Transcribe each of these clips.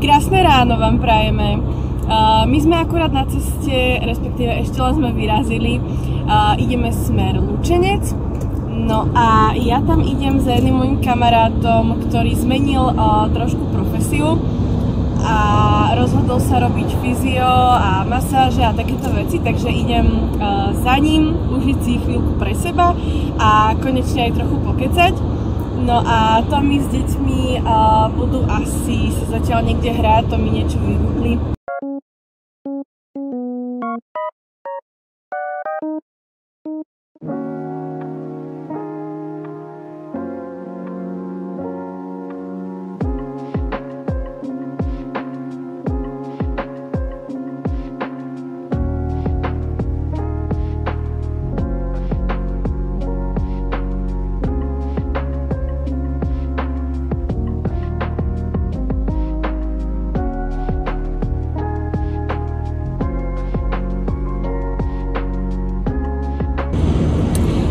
Krásne ráno vám prajeme. My sme akurát na ceste, respektíve ešte len sme vyrazili. Ideme smer Lučenec. No a ja tam idem za jedným môjim kamarátom, ktorý zmenil trošku profesiu a rozhodol sa robiť fyzio a masáže a takéto veci, takže idem za ním, užiť si chvíľku pre seba a konečne aj trochu pokecať. No a to my s deťmi budú asi sa zatiaľ niekde hrať, to mi niečo vygoogli.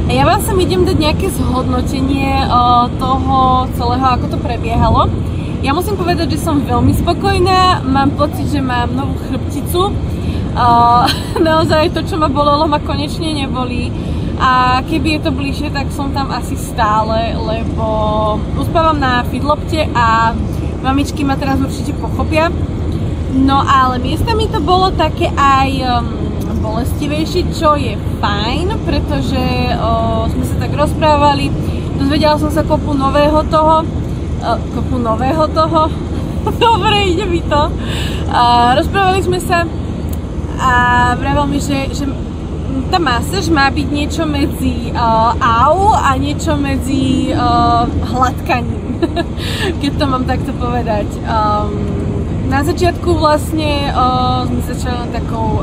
Ja vám sem idem dať nejaké zhodnotenie toho celého, ako to prebiehalo. Ja musím povedať, že som veľmi spokojná, mám pocit, že mám novú chrbticu. Naozaj to, čo ma bolelo, ma konečne nebolí. A keby je to bližšie, tak som tam asi stále, lebo uspávam na fidlopte a mamičky ma teraz určite pochopia. No ale miestami to bolo také aj bolestivejšie, čo je fajn, pretože sme sa tak rozprávali, dozvedela som sa kopu nového toho, dobre, ide mi to, rozprávali sme sa a vravel mi, že tá masáž má byť niečo medzi au a niečo medzi hladkaním, keď to mám takto povedať. Na začiatku vlastne sme začali takou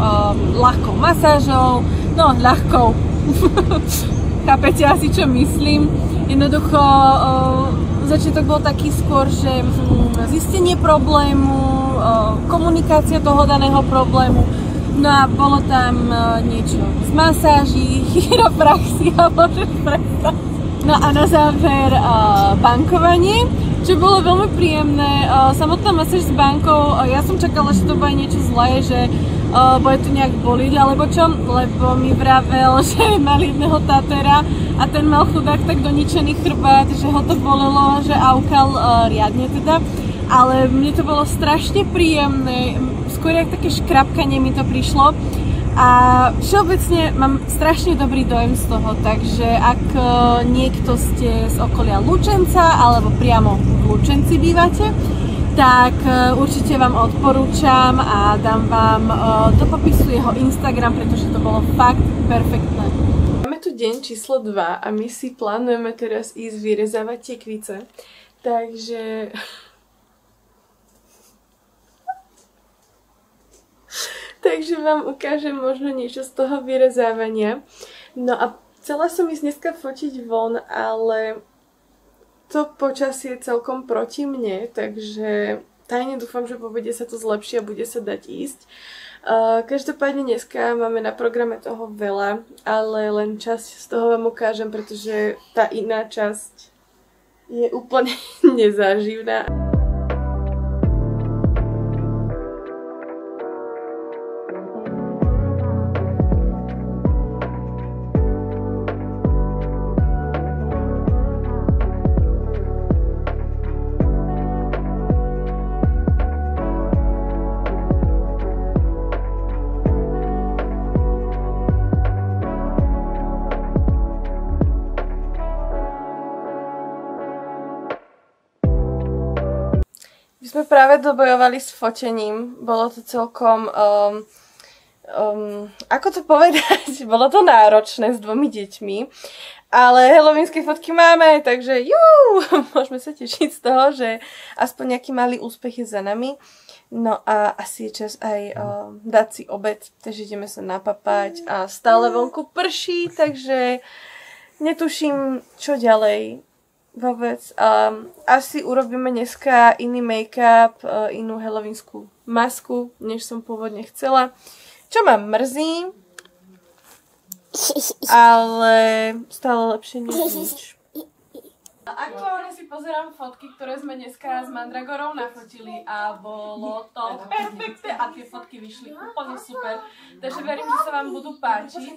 ľahkou masážou, no ľahkou, chápete asi čo myslím. Jednoducho začiatok bol taký skôr, že zistenie problému, komunikácia toho daného problému, no a bolo tam niečo z masáží, chiropraxia, môžeš predstaviť. No a na záver bankovanie, čo bolo veľmi príjemné. Samotná masáž s bankou, ja som čakala, že to bude niečo zlé, že bude to nejak boliť alebo čo, lebo mi vravel, že mal jedného tatera a ten mal chudák tak doničený chrbát, že ho to bolelo, že aukal riadne teda, ale mne to bolo strašne príjemné, skôr jak také škrapkanie mi to prišlo. A všeobecne mám strašne dobrý dojem z toho, takže ak niekto ste z okolia Lučenca alebo priamo v Lučenci bývate, tak určite vám odporúčam a dám vám do popisu jeho Instagram, pretože to bolo fakt perfektné. Máme tu deň číslo 2 a my si plánujeme teraz ísť vyrezávať tekvice, takže takže vám ukážem možno niečo z toho vyrezávania. No a chcela som ísť dneska fotiť von, ale to počasie je celkom proti mne, takže tajne dúfam, že po obede sa to zlepší a bude sa dať ísť. Každopádne dneska máme na programe toho veľa, ale len časť z toho vám ukážem, pretože tá iná časť je úplne nezáživná. My sme práve dobojovali s fotením, bolo to celkom, ako to povedať, bolo to náročné s 2 deťmi, ale halloweenské fotky máme, takže môžeme sa tešiť z toho, že aspoň nejaký malý úspech je za nami. No a asi je čas aj dať si obed, takže ideme sa napapať a stále vonku prší, takže netuším, čo ďalej. Vôbec. Asi urobíme dneska iný make-up, inú halloweenskú masku, než som pôvodne chcela. Čo ma mrzí, ale stále lepšie než nič. Aktuálne si pozerám fotky, ktoré sme dneska s Mandragorou nafotili a bolo to perfektné a tie fotky vyšli úplne super. Takže verím, že sa vám budú páčiť.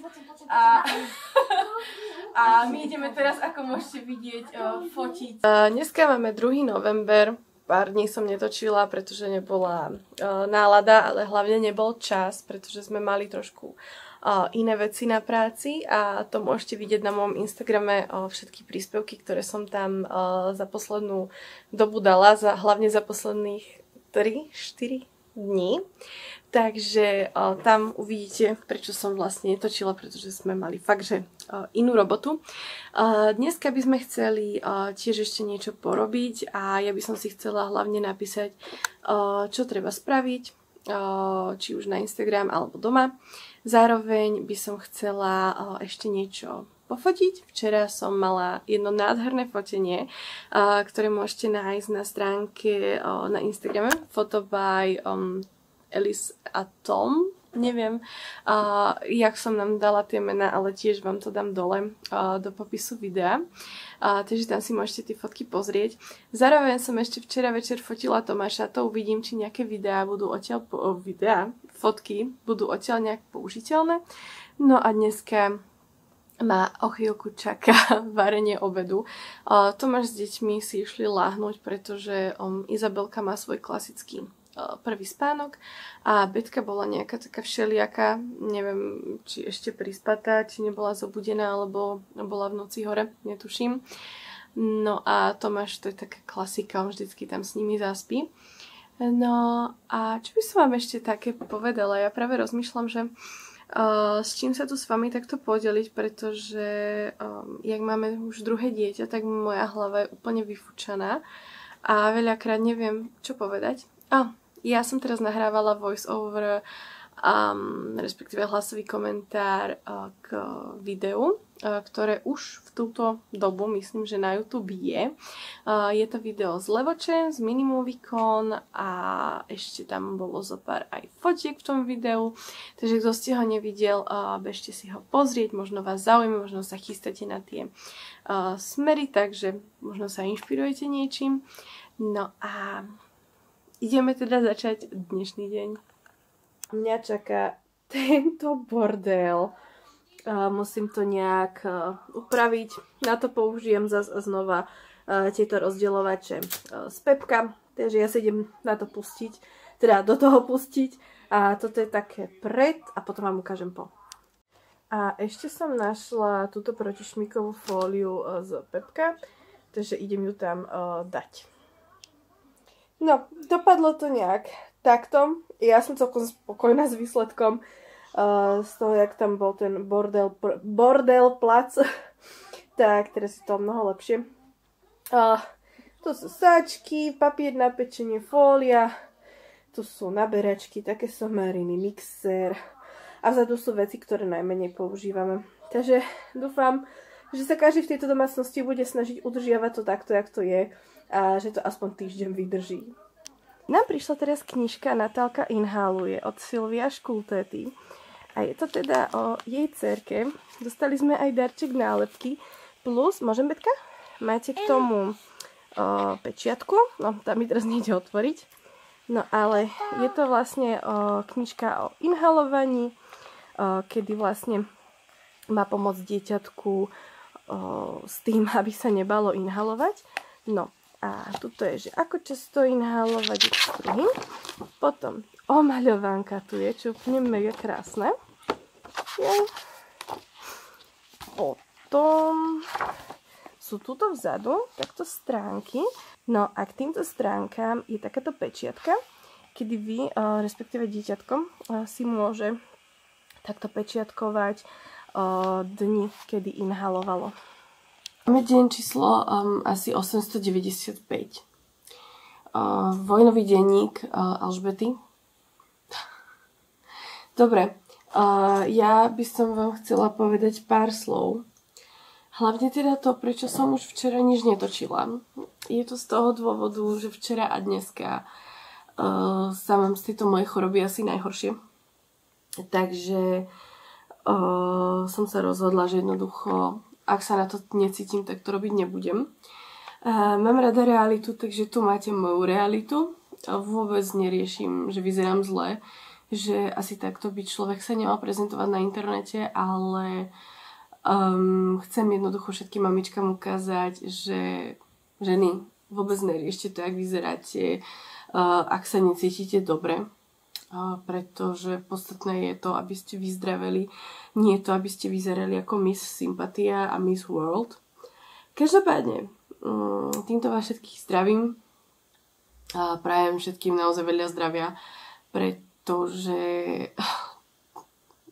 A my ideme teraz, ako môžete vidieť, fotiť. Dneska máme 2. november. Pár dní som netočila, pretože nebola nálada, ale hlavne nebol čas, pretože sme mali trošku iné veci na práci a to môžete vidieť na môjom Instagrame všetky príspevky, ktoré som tam za poslednú dobu dala, hlavne za posledných 3-4 dní. Takže tam uvidíte, prečo som vlastne netočila, pretože sme mali fakt, že inú robotu. Dneska by sme chceli tiež ešte niečo porobiť a ja by som si chcela hlavne napísať, čo treba spraviť, či už na Instagram alebo doma. Zároveň by som chcela ešte niečo pofotiť. Včera som mala jedno nádherné fotenie, ktoré môžete nájsť na stránke na Instagrame Photo by Alice a Tom. Neviem, jak som nám dala tie mená, ale tiež vám to dám dole do popisu videa. Takže tam si môžete tie fotky pozrieť. Zároveň som ešte včera večer fotila Tomáša, to uvidím, či nejaké videá budú odtiaľ fotky budú odtiaľ nejak použiteľné. No a dneska ma o chvíľku čaká varenie obedu. Tomáš s deťmi si išli láhnuť, pretože Izabelka má svoj klasický prvý spánok a Betka bola nejaká taká všelijaká, neviem, či ešte prispatá, či nebola zobudená, alebo bola v noci hore, netuším. No a Tomáš, to je taká klasika, on vždycky tam s nimi zaspí. No a čo by som vám ešte také povedala? Ja práve rozmýšľam, že s čím sa tu s vami takto podeliť, pretože jak máme už druhé dieťa, tak moja hlava je úplne vyfúčaná a veľakrát neviem, čo povedať. Ja som teraz nahrávala voice over, respektíve hlasový komentár k videu, ktoré už v túto dobu, myslím, že na YouTube je. Je to video z Levoče, z Minimovicon a ešte tam bolo zo pár aj fotiek v tom videu. Takže kto ste ho nevidel, bežte si ho pozrieť, možno vás zaujíma, možno sa chystáte na tie smery, takže možno sa inšpirujete niečím. No a ideme teda začať dnešný deň. Mňa čaká tento bordel. Musím to nejak upraviť. Na to použijem zase znova tieto rozdeľovače z Pepka. Takže ja sa idem na to pustiť, teda do toho pustiť. A toto je také pred a potom vám ukážem po. A ešte som našla túto protišmikovú fóliu z Pepka. Takže idem ju tam dať. No, dopadlo to nejak takto. Ja som celkom spokojná s výsledkom z toho, jak tam bol ten bordel plac. Tak, teraz je to mnoho lepšie. Tu sú sáčky, papier na pečenie, fólia. Tu sú naberačky, také somariny, mixér. A vzadu sú veci, ktoré najmenej používame. Takže dúfam, že sa každý v tejto domácnosti bude snažiť udržiavať to takto, jak to je. A že to aspoň týždeň vydrží. Nám prišla teraz knižka Natálka inhaluje od Silvia Škultéty. A je to teda o jej dcerke. Dostali sme aj darček nálepky. Plus, môžem, Betka? Máte k tomu pečiatku. No, tam mi teraz nejde otvoriť. No, ale je to vlastne knižka o inhalovaní, kedy vlastne má pomôcť dieťatku s tým, aby sa nebalo inhalovať. No, a tuto je, že ako často inhalovať kruhy. Potom omaľovánka tu je, čo je úplne mega krásne. Potom sú tuto vzadu takto stránky. No a k týmto stránkám je takáto pečiatka, kedy vy, respektíve dieťatko, si môže takto pečiatkovať dni, kedy inhalovalo. Máme deň číslo asi 895. Vojnový denník Alžbety. Dobre, ja by som vám chcela povedať pár slov. Hlavne teda to, prečo som už včera nič netočila. Je to z toho dôvodu, že včera a dneska sa mám z tejto mojej choroby asi najhoršie. Takže som sa rozhodla, že jednoducho, ak sa na to necítim, tak to robiť nebudem. Mám rada realitu, takže tu máte moju realitu. Vôbec neriešim, že vyzerám zle, že asi takto by človek sa nemal prezentovať na internete, ale chcem jednoducho všetkým mamičkám ukázať, že ženy, vôbec neriešte to, jak vyzeráte, ak sa necítite dobre. Pretože podstatné je to, aby ste vyzdraveli, nie to, aby ste vyzerali ako Miss Sympatia a Miss World. Každopádne, týmto vás všetkých zdravím a prajem všetkým naozaj veľa zdravia, pretože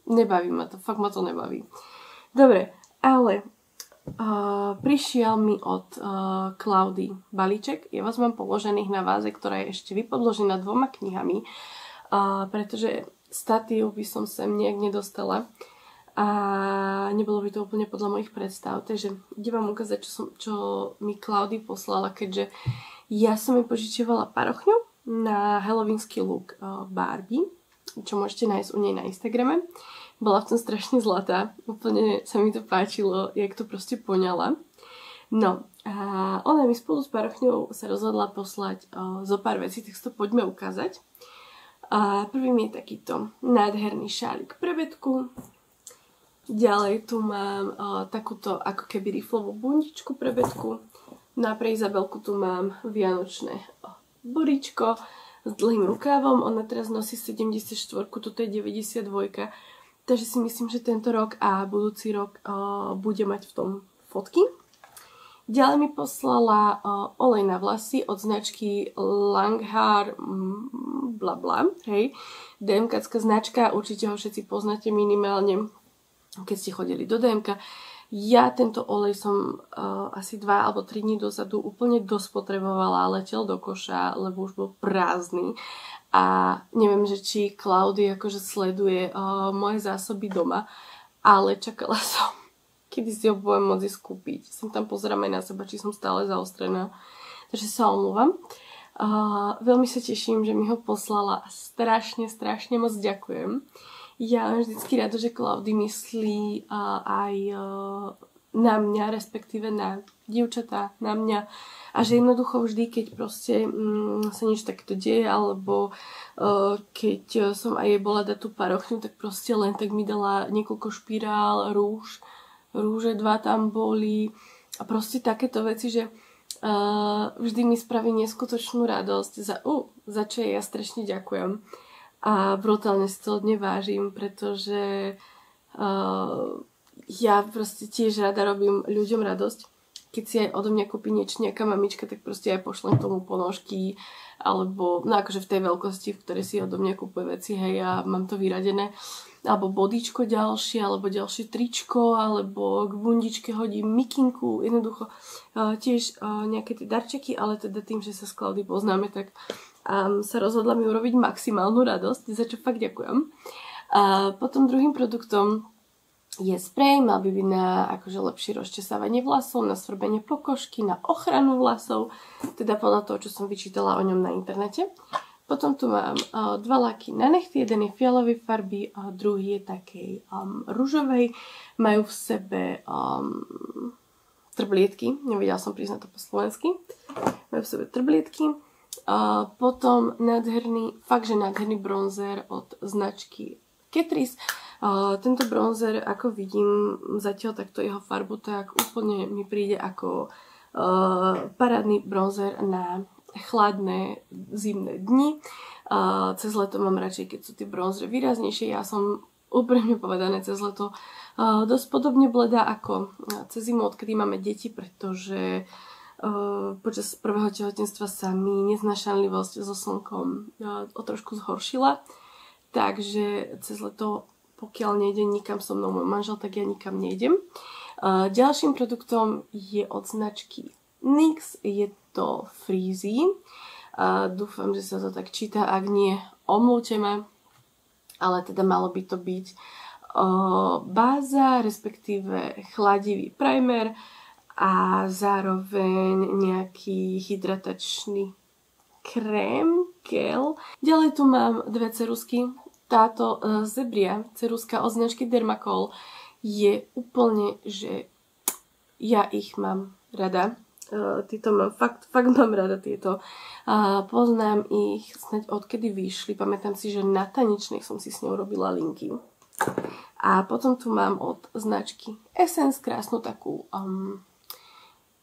nebaví ma to, fakt ma to nebaví. Dobre, ale prišiel mi od Klaudy balíček. Ja vás mám položených na váze, ktorá je ešte vypodložená 2 knihami, pretože statív by som sem nejak nedostala a nebolo by to úplne podľa mojich predstav. Takže idem vám ukázať, čo mi Klaudy poslala, keďže ja som jej požičiavala parochňu na halloweenský look Barbie, čo môžete nájsť u nej na Instagrame. Bola v tom strašne zlatá, úplne sa mi to páčilo, jak to proste poňala. No a ona mi spolu s parochňou sa rozhodla poslať zo pár vecí, tak si to poďme ukázať. Prvým je takýto nádherný šálik pre Betku. Ďalej tu mám takúto ako keby riflovú bundičku pre Betku. No a pre Izabelku tu mám vianočné boríčko s dlhým rukávom. Ona teraz nosí 74, toto je 92. Takže si myslím, že tento rok a budúci rok bude mať v tom fotky. Ďalej mi poslala olej na vlasy od značky Langhar blabla, hej. DMK-cká značka, určite ho všetci poznáte minimálne, keď ste chodili do DMK. Ja tento olej som asi 2 alebo 3 dní dozadu úplne dosť potrebovala, letel do koša, lebo už bol prázdny. A neviem, že či Klaudy akože sleduje moje zásoby doma, ale čakala som, kedy si ho budem môcť skúpiť. Som tam pozerám aj na seba, či som stále zaostrená. Takže sa omlúvam. Veľmi sa teším, že mi ho poslala a strašne moc ďakujem. Ja mám vždycky rado, že Klaudy myslí aj na mňa, respektíve na dievčatá, na mňa. A že jednoducho vždy, keď proste sa niečo takéto deje, alebo keď som aj jej bola dať tú parochňu, tak proste len tak mi dala niekoľko špirál, rúže 2 tam boli a proste takéto veci, že vždy mi spraví neskutočnú radosť, za čo ja strašne ďakujem. A brutálne si to dne vážim, pretože ja proste tiež rada robím ľuďom radosť. Keď si aj odo mňa kúpi niečo nejaká mamička, tak proste aj pošlem tomu ponožky, alebo no akože v tej veľkosti, v ktorej si odo mňa kúpuje veci, hej, a mám to vyradené. Alebo bodíčko ďalšie, alebo ďalšie tričko, alebo k bundičke hodím mikinku, jednoducho tiež nejaké tie darčeky, ale teda tým, že sa s Klaudy poznáme, tak sa rozhodla mi urobiť maximálnu radosť, za čo fakt ďakujem. Potom druhým produktom je sprej, mal by byť na akože lepšie rozčesávanie vlasov, na svrbenie pokožky, na ochranu vlasov, teda podľa toho, čo som vyčítala o ňom na internete. Potom tu mám 2 laky na nechty, jeden je fialovej farby a druhý je takej ružovej. Majú v sebe trblietky, nevedela som priznať to po slovensky. Majú v sebe trblietky. Potom fakt, že nádherný bronzer od značky Catrice. Tento bronzer, ako vidím zatiaľ takto jeho farbu, tak úplne mi príde ako parádny bronzer na chladné zimné dni. Cez leto mám radšej, keď sú tie bronzery výraznejšie. Ja som úprimne povedané cez leto dosť podobne bledá ako cez zimu, odkedy máme deti, pretože počas prvého tehotenstva sa mi neznášanlivosť so slnkom o trošku zhoršila. Takže cez leto, pokiaľ nejde nikam so mnou môj manžel, tak ja nikam nejdem. Ďalším produktom je od značky NYX, je to Freezy. Dúfam, že sa to tak číta, ak nie, omlúte ma. Ale teda malo by to byť báza, respektíve chladivý primer a zároveň nejaký hydratačný krém, gel. Ďalej tu mám 2 ceruzky. Táto Zebria ceruska od značky Dermacol je úplne, že ja ich mám rada. Tieto mám, fakt mám rada tieto. Poznám ich snáď odkedy vyšli. Pamätám si, že na tanečných som si s ňou robila linky. A potom tu mám od značky Essence krásnu takú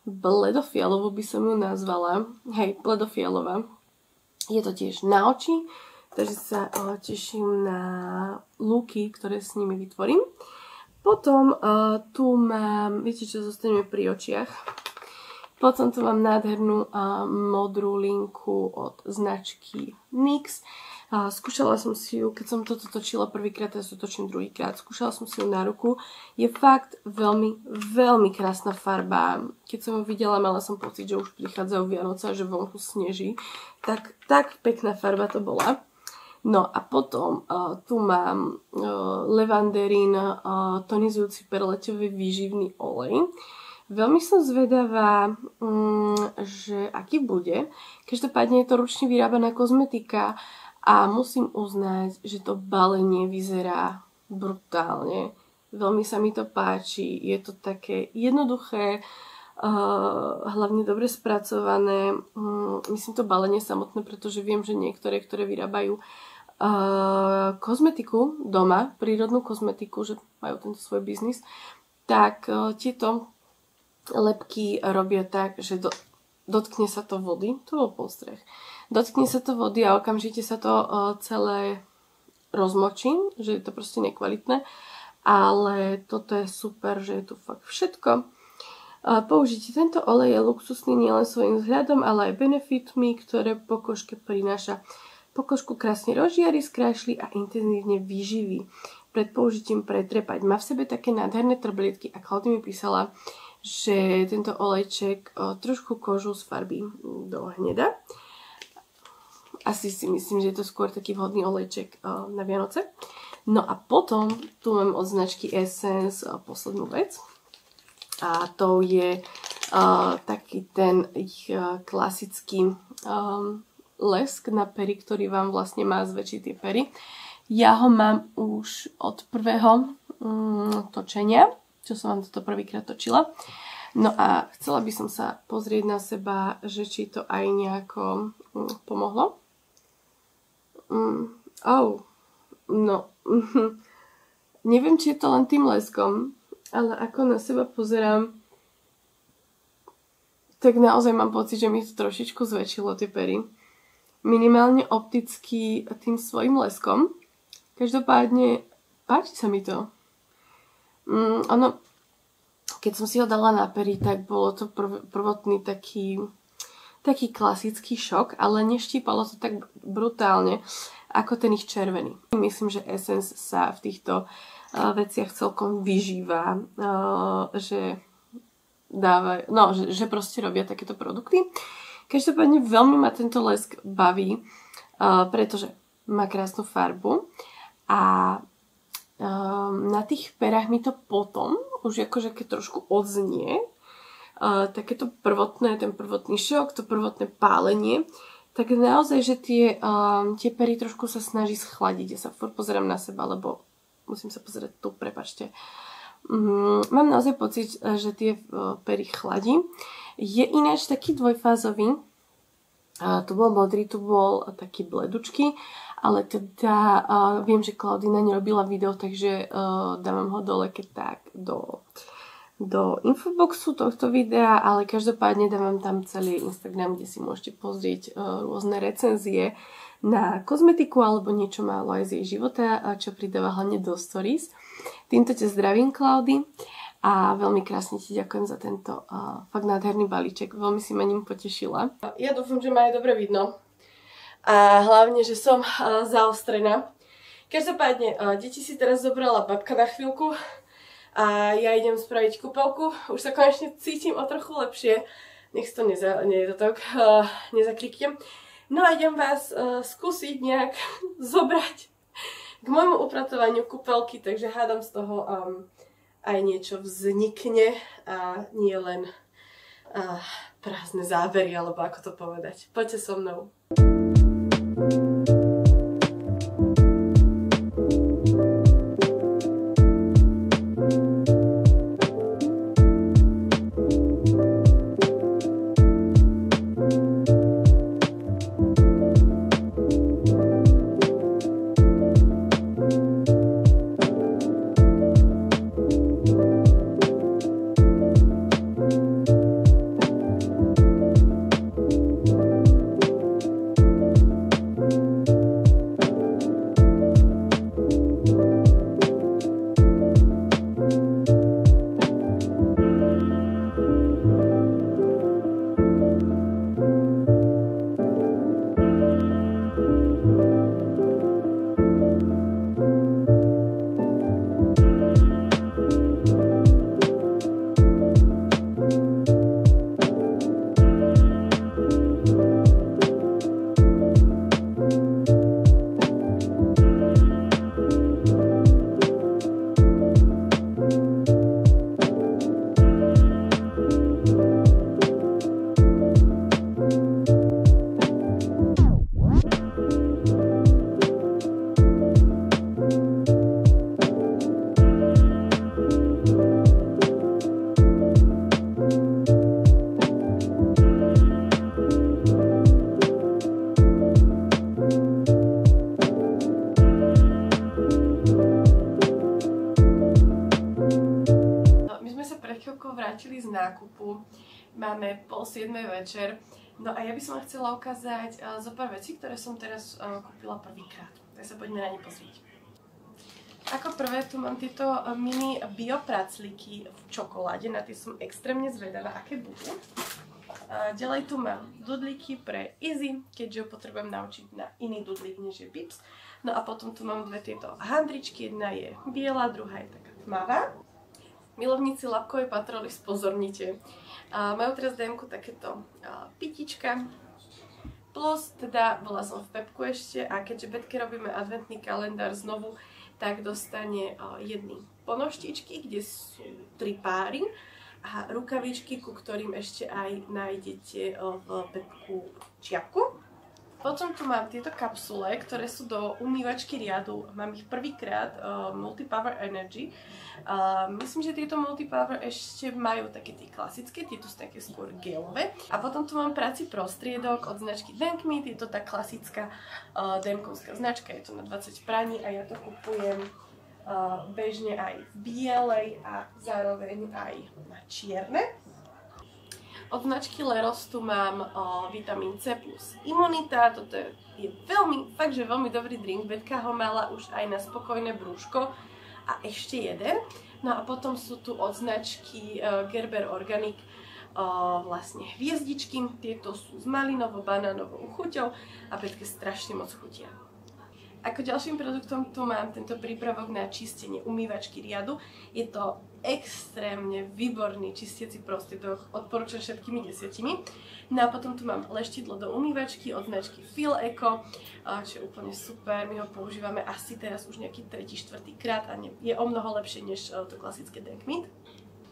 bledofialovú by som ju nazvala. Hej, bledofialová. Je to tiež na oči, takže sa teším na looky, ktoré s nimi vytvorím. Potom tu mám, viete čo, zostaneme pri očiach. Potom tu mám nádhernú modrú linku od značky NYX. Skúšala som si ju, keď som toto točila prvýkrát, teraz to točím druhýkrát. Skúšala som si ju na ruku. Je fakt veľmi, veľmi krásna farba. Keď som ju videla, mala som pocit, že už prichádzajú Vianoce, že vonku sneží. Tak pekná farba to bola. No a potom tu mám Levanderin tonizujúci perleťový výživný olej. Veľmi som zvedavá, že aký bude. Každopádne je to ručne vyrábaná kozmetika a musím uznať, že to balenie vyzerá brutálne. Veľmi sa mi to páči. Je to také jednoduché, hlavne dobre spracované. Myslím to balenie samotné, pretože viem, že niektoré, ktoré vyrábajú kozmetiku doma, prírodnú kozmetiku, že majú tento svoj biznis, tak tieto lebky robia tak, že dotkne sa to vody, to bol postreh, dotkne sa to vody a okamžite sa to celé rozmočí, že je to proste nekvalitné, ale toto je super, že je tu fakt všetko. Použite tento olej je luxusný nielen svojím vzhľadom, ale aj benefitmi, ktoré pokožke prináša. Pokožku krásne rozžiari, skrášli a intenzívne vyživí. Pred použitím pretrepať. Má v sebe také nádherné trblietky a Claudia mi písala, že tento olejček trošku kožu sfarbí do hneda. Asi si myslím, že je to skôr taký vhodný olejček na Vianoce. No a potom tu mám od značky Essence poslednú vec. A to je taký ten ich klasický lesk na pery, ktorý vám vlastne má zväčšiť tie pery. Ja ho mám už od prvého točenia, čo som vám toto prvýkrát točila. No a chcela by som sa pozrieť na seba, že či to aj nejako pomohlo. No, neviem, či je to len tým leskom, ale ako na seba pozerám, tak naozaj mám pocit, že mi to trošičku zväčšilo tie pery. Minimálne opticky tým svojim leskom. Každopádne páči sa mi to. Ono, keď som si ho dala na pery, tak bolo to prvotný taký klasický šok, ale neštípalo to tak brutálne, ako ten ich červený. Myslím, že Essence sa v týchto veciach celkom vyžíva, že proste robia takéto produkty. Každopádne veľmi ma tento lesk baví, pretože má krásnu farbu a na tých perách mi to potom, už akože keď trošku odznie, takéto prvotné, ten prvotný šok, to prvotné pálenie, tak naozaj, že tie pery trošku sa snaží schladiť. Ja sa furt pozerám na seba, lebo musím sa pozerať tu, prepáčte. Mám naozaj pocit, že tie pery chladí. Je ináč taký dvojfázový. Tu bol modrý, tu bol taký bledučký, ale teda viem, že Klaudina nerobila video, takže dávam ho dole keď tak do infoboxu tohto videa, ale každopádne dávam tam celý Instagram, kde si môžete pozrieť rôzne recenzie na kozmetiku alebo niečo málo aj z jej života, čo pridáva hlavne do stories. Týmto ťa zdravím, Klaudy, a veľmi krásne ti ďakujem za tento fakt nádherný balíček. Veľmi si ma ním potešila. Ja dúfam, že ma aj dobre vidno a hlavne, že som zaostrená. Každopádne, deti si teraz zobrala babka na chvíľku a ja idem spraviť kúpeľku. Už sa konečne cítim o trochu lepšie. Nech to nezakriknem. No a idem vás skúsiť nejak zobrať k môjmu upratovaniu kúpeľky, takže hádam z toho aj niečo vznikne a nie len prázdne závery, alebo ako to povedať. Poďte so mnou. máme 6:30 večer. No a ja by som vám chcela ukázať zo pár vecí, ktoré som teraz kúpila prvýkrát. Tak sa poďme na ne pozrieť. Ako prvé tu mám tieto mini biopraclíky v čokoláde, na tie som extrémne zvedavá, aké budú. Ďalej tu mám dudlíky pre Izzy, keďže ho potrebujem naučiť na iný dudlík, než je Pips. No a potom tu mám dve tieto handričky, jedna je biela, druhá je taká tmavá. Milovníci labkovej patroly, spozornite. Majú teraz DM-ku takéto pitička. Plus, teda bola som v Pepku ešte a keďže Betke robíme adventný kalendár znovu, tak dostane jedny ponoštičky, kde sú 3 páry a rukavičky, ku ktorým ešte aj nájdete v Pepku čiapku. Potom tu mám tieto kapsule, ktoré sú do umývačky riadu. Mám ich prvýkrát, Multipower Energy. Myslím, že tieto Multipower ešte majú také tie klasické, tieto sú také skôr gelové. A potom tu mám prací prostriedok od značky Thank Me, je to tá klasická demkovská značka, je to na 20 praní a ja to kupujem bežne aj v bielej a zároveň aj na čierne. Od značky Leros tu mám vitamín C plus imunita, toto je veľmi, fakt, že veľmi dobrý drink, Betka ho mala už aj na spokojné brúško a ešte jeden. No a potom sú tu od značky Gerber Organic vlastne hviezdičky, tieto sú s malinovo-banánovou chuťou a Betke strašne moc chutia. Ako ďalším produktom tu mám tento prípravok na čistenie umývačky riadu. Je to extrémne výborný čistiaci prostriedok, odporúčam všetkými 10. No a potom tu mám leštidlo do umývačky od značky Feel Eco, čo je úplne super. My ho používame asi teraz už nejaký 3-4 krát a je o mnoho lepšie než to klasické Thank Me.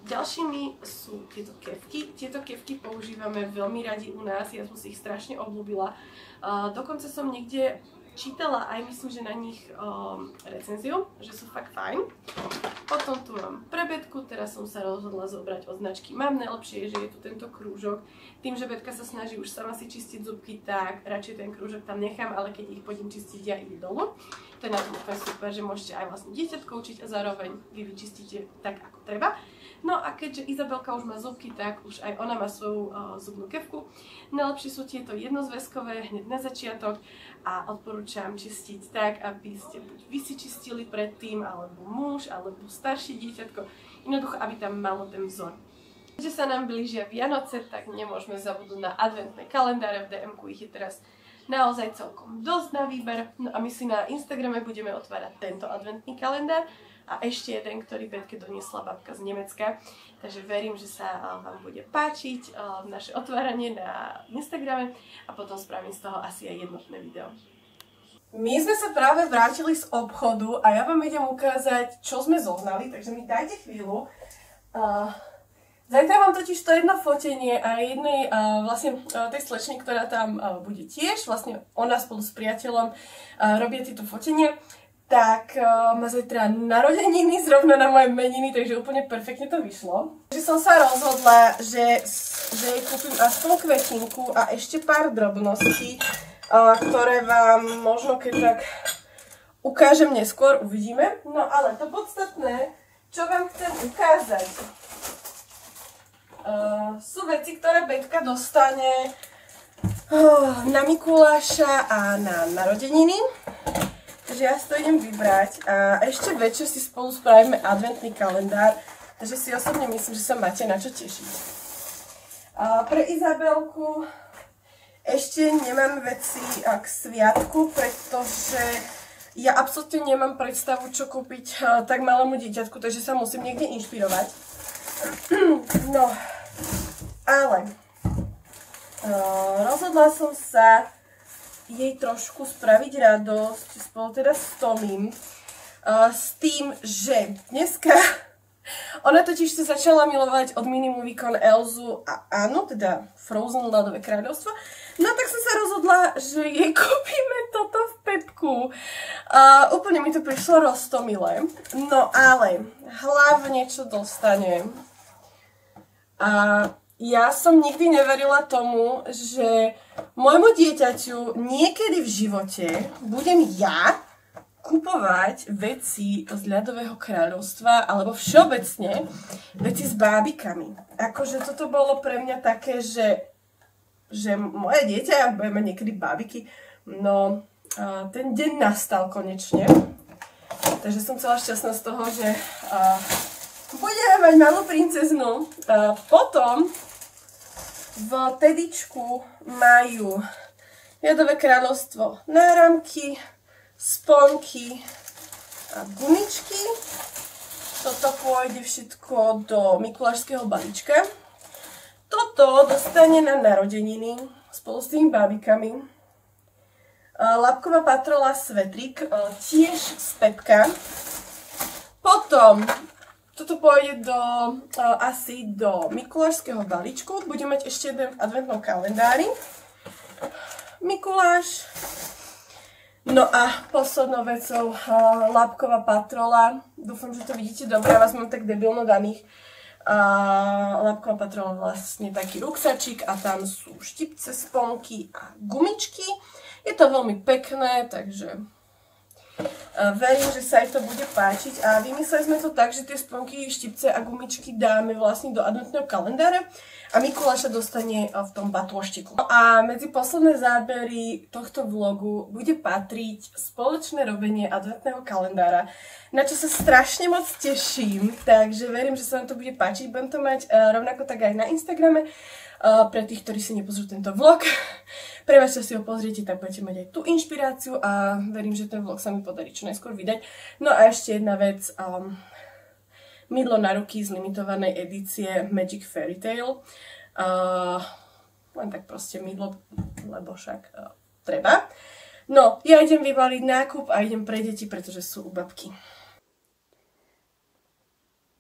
Ďalšími sú tieto kefky. Tieto kefky používame veľmi radi u nás, ja som si ich strašne obľúbila. Dokonca som niekde čítala aj, myslím, že na nich recenziu, že sú fakt fajn. Potom tu mám pre Betku, teraz som sa rozhodla zobrať od značky Mám. Najlepšie je, že je tu tento krúžok. Tým, že Betka sa snaží už sama si čistiť zubky, tak radšej ten krúžok tam nechám, ale keď ich pôjdem čistiť, ja ide dolu. To je na tom úplne super, že môžete aj vlastne dieťatko učiť a zároveň vy vyčistíte tak, ako treba. No a keďže Izabelka už má zubky, tak už aj ona má svoju zubnú kefku. Najlepšie sú tieto jednozväzkové hneď na začiatok a odporúčam čistiť tak, aby ste buď vy si čistili predtým, alebo muž, alebo staršie dieťatko. Jednoducho, aby tam malo ten vzor. Keďže sa nám blížia Vianoce, tak nemôžeme zabudnúť na adventné kalendáre. V DM-ku ich je teraz naozaj celkom dosť na výber. No a my si na Instagrame budeme otvárať tento adventný kalendár a ešte jeden, ktorý Betke doniesla babka z Nemecka. Takže verím, že sa vám bude páčiť naše otváranie na Instagrame a potom spravím z toho asi aj jednotné video. My sme sa práve vrátili z obchodu a ja vám idem ukázať, čo sme zohnali, takže mi dajte chvíľu. Zajtra mám totiž to jedno fotenie a jednej vlastne tej slečny, ktorá tam bude tiež, vlastne ona spolu s priateľom robia tieto fotenia. Tak má zajtra narodeniny zrovna na moje meniny, takže úplne perfektne to vyšlo. Takže som sa rozhodla, že jej kúpim aspoň kvetinku a ešte pár drobností, ktoré vám možno keď tak ukážem neskôr, uvidíme. No ale to podstatné, čo vám chcem ukázať, sú veci, ktoré Betka dostane na Mikuláša a na narodeniny. Takže ja si to idem vybrať a ešte večer si spolu spravíme adventný kalendár, takže si osobne myslím, že sa máte na čo tešiť. Pre Izabelku ešte nemám veci k sviatku, pretože ja absolútne nemám predstavu, čo kúpiť tak malému dieťatku, takže sa musím niekde inšpirovať. No, ale rozhodla som sa jej trošku spraviť radosť spolu teda s Tomím, s tým, že dneska ona totiž sa začala milovať od Mini Moviecon Elzu a Annu, teda Frozen ľadové kráľovstvo. No tak som sa rozhodla, že jej kúpime toto v Pepku. Úplne mi to prišlo roztomilé. No ale hlavne čo dostane. Ja som nikdy neverila tomu, že môjmu dieťaťu niekedy v živote budem ja kupovať veci z ľadového kráľovstva alebo všeobecne veci s bábikami. Akože toto bolo pre mňa také, že moje dieťa bude mať niekedy bábiky. No, ten deň nastal konečne. Takže som celá šťastná z toho, že budeme mať malú princeznu. Potom v Tedičku majú ľadové kráľovstvo náramky, sponky a gumičky. Toto pôjde všetko do mikulášskeho balíčka. Toto dostane na narodeniny spolu s tými bábikami. Labková patrola svetrik, tiež z Pepka. Potom toto pôjde asi do mikulášskeho balíčku. Budeme mať ešte jeden v adventnom kalendári. Mikuláš. No a poslednou vecou labková patrola. Dúfam, že to vidíte dobre, ja vás mám tak debilno daných. Labková patrola vlastne taký ruksačík a tam sú štipce, sponky a gumičky. Je to veľmi pekné, takže verím, že sa jej to bude páčiť. A vymysleli sme to tak, že tie sponky, štipce a gumičky dáme vlastne do adventného kalendára a Mikuláša dostane v tom batôštiku. A medzi posledné zábery tohto vlogu bude patriť spoločné robenie adventného kalendára, na čo sa strašne moc teším, takže verím, že sa vám to bude páčiť. Budem to mať rovnako tak aj na Instagrame, pre tých, ktorí si nepozrú tento vlog. Pre vás, čo si ho pozriete, tak budete mať aj tú inšpiráciu a verím, že ten vlog sa mi podarí čo najskôr vydať. No a ešte jedna vec, mydlo na ruky z limitovanej edície Magic Fairy Tale. Len tak proste mydlo, lebo však treba. No, ja idem vybaliť nákup a idem pre deti, pretože sú u babky.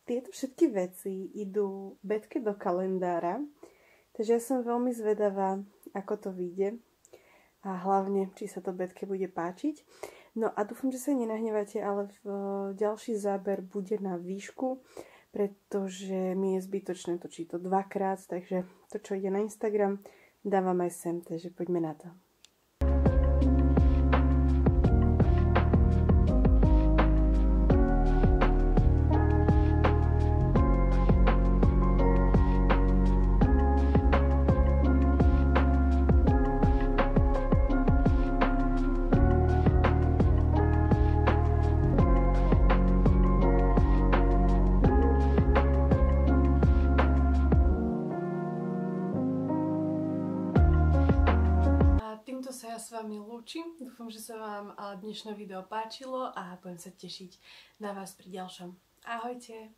Tieto všetky veci idú Betke do kalendára, takže ja som veľmi zvedavá, ako to vyjde a hlavne, či sa to Betke bude páčiť. No a dúfam, že sa nenahnevate, ale ďalší záber bude na výšku, pretože mi je zbytočné točiť to dvakrát, takže to, čo ide na Instagram, dávam aj sem, takže poďme na to. Ja s vami lúčim. Dúfam, že sa vám dnešné video páčilo a budem sa tešiť na vás pri ďalšom. Ahojte!